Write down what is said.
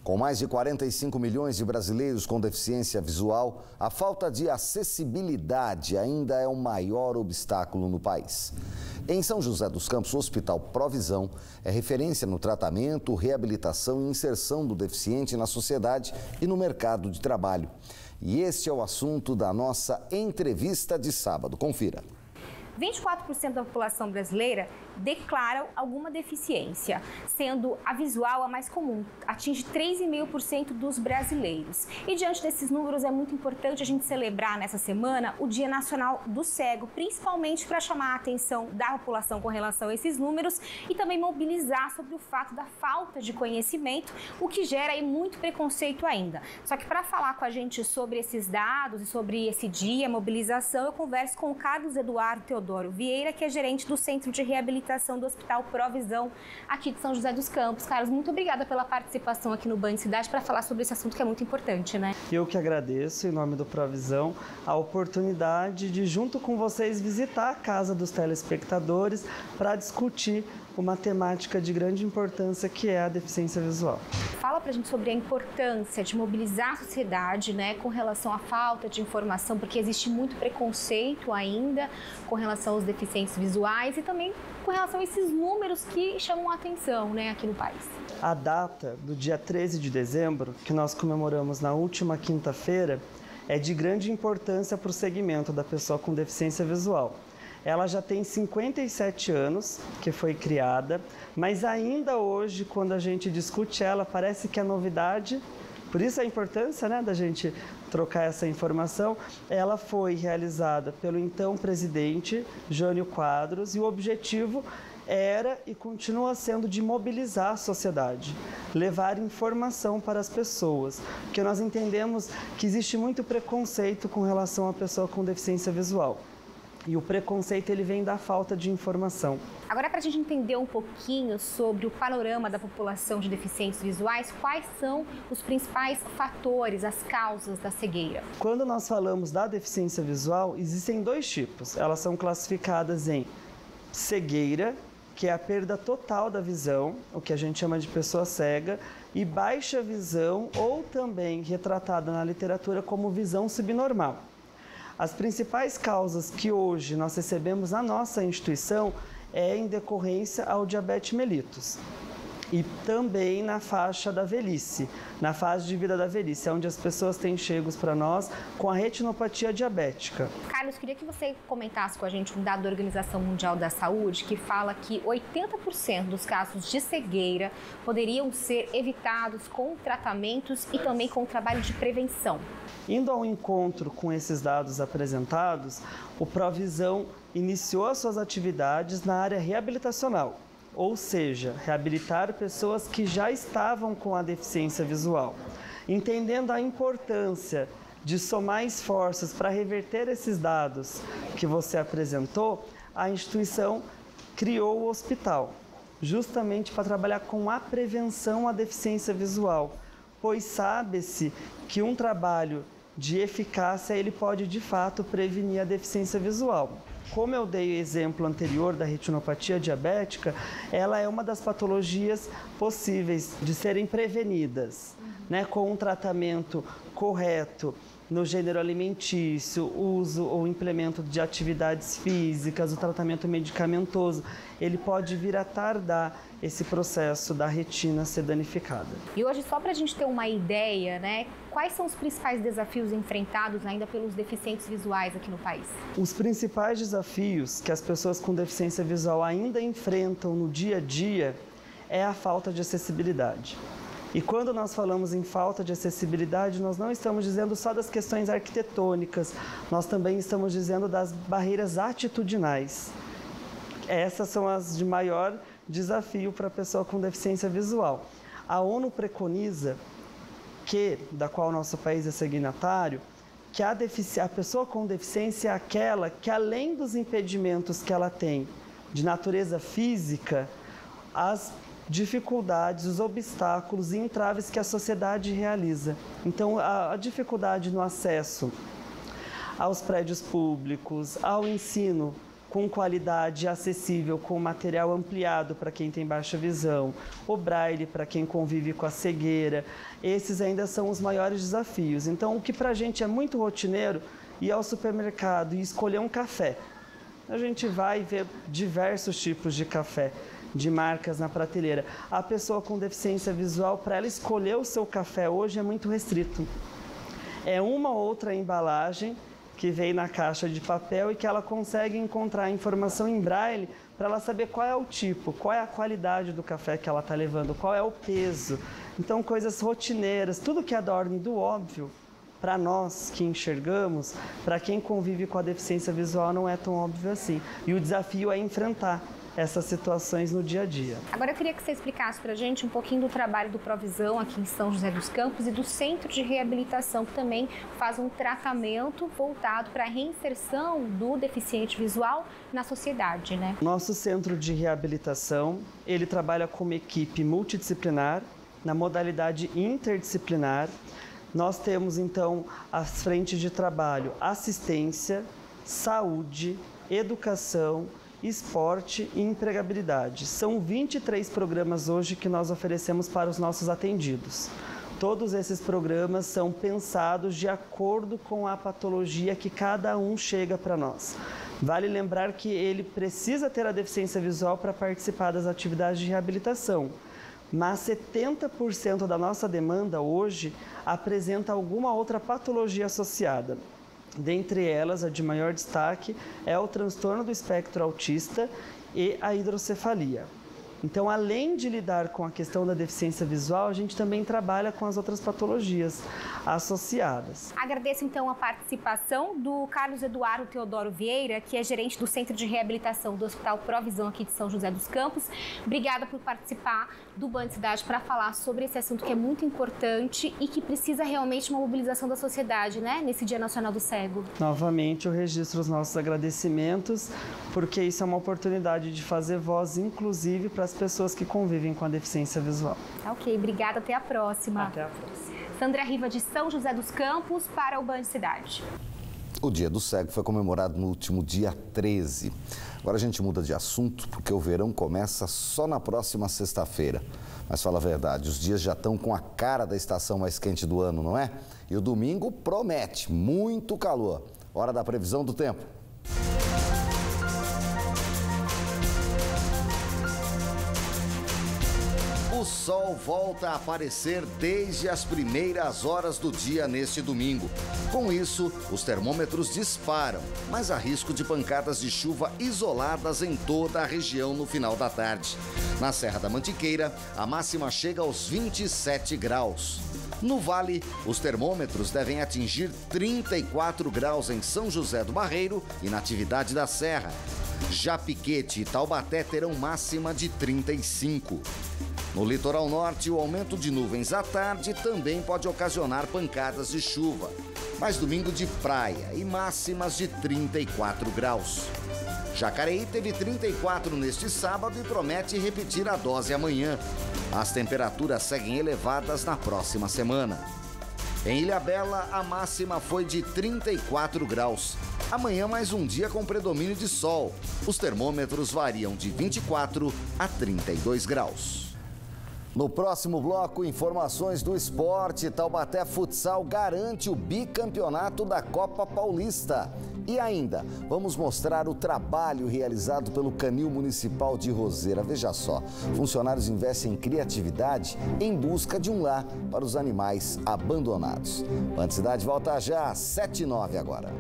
Com mais de 45 milhões de brasileiros com deficiência visual, a falta de acessibilidade ainda é o maior obstáculo no país. Em São José dos Campos, o Hospital Provisão é referência no tratamento, reabilitação e inserção do deficiente na sociedade e no mercado de trabalho. E este é o assunto da nossa entrevista de sábado. Confira. 24% da população brasileira declaram alguma deficiência, sendo a visual a mais comum, atinge 3,5% dos brasileiros. E diante desses números é muito importante a gente celebrar nessa semana o Dia Nacional do Cego, principalmente para chamar a atenção da população com relação a esses números e também mobilizar sobre o fato da falta de conhecimento, o que gera aí muito preconceito ainda. Só que para falar com a gente sobre esses dados e sobre esse dia, mobilização, eu converso com o Carlos Eduardo Teodoro Vieira, que é gerente do Centro de Reabilitação do Hospital Provisão, aqui de São José dos Campos. Carlos, muito obrigada pela participação aqui no Band Cidade para falar sobre esse assunto que é muito importante, né? Eu que agradeço, em nome do Provisão, a oportunidade de, junto com vocês, visitar a casa dos telespectadores para discutir uma temática de grande importância que é a deficiência visual. Fala pra gente sobre a importância de mobilizar a sociedade, né, com relação à falta de informação, porque existe muito preconceito ainda com relação aos deficientes visuais e também com relação a esses números que chamam a atenção, né, aqui no país. A data do dia 13 de dezembro, que nós comemoramos na última quinta-feira, é de grande importância para o segmento da pessoa com deficiência visual. Ela já tem 57 anos que foi criada, mas ainda hoje, quando a gente discute ela, parece que é novidade. Por isso a importância, né, da gente trocar essa informação. Ela foi realizada pelo então presidente Jânio Quadros e o objetivo era e continua sendo de mobilizar a sociedade, levar informação para as pessoas, porque nós entendemos que existe muito preconceito com relação à pessoa com deficiência visual. E o preconceito ele vem da falta de informação. Agora, para a gente entender um pouquinho sobre o panorama da população de deficientes visuais, quais são os principais fatores, as causas da cegueira? Quando nós falamos da deficiência visual, existem dois tipos. Elas são classificadas em cegueira, que é a perda total da visão, o que a gente chama de pessoa cega, e baixa visão, ou também retratada na literatura como visão subnormal. As principais causas que hoje nós recebemos na nossa instituição é em decorrência ao diabetes mellitus e também na faixa da velhice, na fase de vida da velhice, onde as pessoas têm chegos para nós com a retinopatia diabética. Carlos, queria que você comentasse com a gente um dado da Organização Mundial da Saúde que fala que 80% dos casos de cegueira poderiam ser evitados com tratamentos e também com trabalho de prevenção. Indo ao encontro com esses dados apresentados, o Provisão iniciou as suas atividades na área reabilitacional, ou seja, reabilitar pessoas que já estavam com a deficiência visual. Entendendo a importância de somar esforços para reverter esses dados que você apresentou, a instituição criou o hospital, justamente para trabalhar com a prevenção à deficiência visual, pois sabe-se que um trabalho de eficácia, ele pode de fato prevenir a deficiência visual. Como eu dei o exemplo anterior da retinopatia diabética, ela é uma das patologias possíveis de serem prevenidas, né, com um tratamento correto no gênero alimentício, uso ou implemento de atividades físicas, o tratamento medicamentoso, ele pode vir a tardar esse processo da retina ser danificada. E hoje, só para a gente ter uma ideia, né, quais são os principais desafios enfrentados ainda pelos deficientes visuais aqui no país? Os principais desafios que as pessoas com deficiência visual ainda enfrentam no dia a dia é a falta de acessibilidade. E quando nós falamos em falta de acessibilidade, nós não estamos dizendo só das questões arquitetônicas, nós também estamos dizendo das barreiras atitudinais. Essas são as de maior desafio para a pessoa com deficiência visual. A ONU preconiza da qual nosso país é signatário, que a pessoa com deficiência é aquela que, além dos impedimentos que ela tem de natureza física, as dificuldades, os obstáculos e entraves que a sociedade realiza. Então, a dificuldade no acesso aos prédios públicos, ao ensino com qualidade acessível, com material ampliado para quem tem baixa visão, o braille para quem convive com a cegueira. Esses ainda são os maiores desafios. Então, o que para a gente é muito rotineiro, ir ao supermercado e escolher um café. A gente vai ver diversos tipos de café, de marcas na prateleira. A pessoa com deficiência visual, para ela escolher o seu café hoje é muito restrito. É uma ou outra embalagem que vem na caixa de papel e que ela consegue encontrar informação em braille para ela saber qual é o tipo, qual é a qualidade do café que ela está levando, qual é o peso. Então, coisas rotineiras, tudo que é da ordem do óbvio, para nós que enxergamos, para quem convive com a deficiência visual não é tão óbvio assim. E o desafio é enfrentar essas situações no dia a dia. Agora eu queria que você explicasse para a gente um pouquinho do trabalho do Provisão aqui em São José dos Campos e do Centro de Reabilitação, que também faz um tratamento voltado para a reinserção do deficiente visual na sociedade, né? Nosso Centro de Reabilitação, ele trabalha como equipe multidisciplinar, na modalidade interdisciplinar. Nós temos, então, as frentes de trabalho assistência, saúde, educação, esporte e empregabilidade. São 23 programas hoje que nós oferecemos para os nossos atendidos. Todos esses programas são pensados de acordo com a patologia que cada um chega para nós. Vale lembrar que ele precisa ter a deficiência visual para participar das atividades de reabilitação. Mas 70% da nossa demanda hoje apresenta alguma outra patologia associada. Dentre elas, a de maior destaque é o transtorno do espectro autista e a hidrocefalia. Então, além de lidar com a questão da deficiência visual, a gente também trabalha com as outras patologias associadas. Agradeço, então, a participação do Carlos Eduardo Teodoro Vieira, que é gerente do Centro de Reabilitação do Hospital Provisão aqui de São José dos Campos. Obrigada por participar do Band Cidade para falar sobre esse assunto que é muito importante e que precisa realmente uma mobilização da sociedade, né? Nesse Dia Nacional do Cego. Novamente, eu registro os nossos agradecimentos, porque isso é uma oportunidade de fazer voz, inclusive, para as pessoas que convivem com a deficiência visual. Ok, obrigada. Até a próxima. Até a próxima. Sandra Riva, de São José dos Campos, para o Band Cidade. O Dia do Cego foi comemorado no último dia 13. Agora a gente muda de assunto, porque o verão começa só na próxima sexta-feira. Mas fala a verdade, os dias já estão com a cara da estação mais quente do ano, não é? E o domingo promete muito calor. Hora da previsão do tempo. O sol volta a aparecer desde as primeiras horas do dia neste domingo. Com isso, os termômetros disparam, mas há risco de pancadas de chuva isoladas em toda a região no final da tarde. Na Serra da Mantiqueira, a máxima chega aos 27 graus. No Vale, os termômetros devem atingir 34 graus em São José do Barreiro e Natividade da Serra. Já Piquete e Taubaté terão máxima de 35. No litoral norte, o aumento de nuvens à tarde também pode ocasionar pancadas de chuva. Mas domingo de praia e máximas de 34 graus. Jacareí teve 34 neste sábado e promete repetir a dose amanhã. As temperaturas seguem elevadas na próxima semana. Em Ilhabela, a máxima foi de 34 graus. Amanhã, mais um dia com predomínio de sol. Os termômetros variam de 24 a 32 graus. No próximo bloco, informações do esporte. Taubaté Futsal garante o bicampeonato da Copa Paulista. E ainda, vamos mostrar o trabalho realizado pelo Canil Municipal de Roseira. Veja só, funcionários investem em criatividade em busca de um lar para os animais abandonados. Band Cidade volta já, 7h09 agora.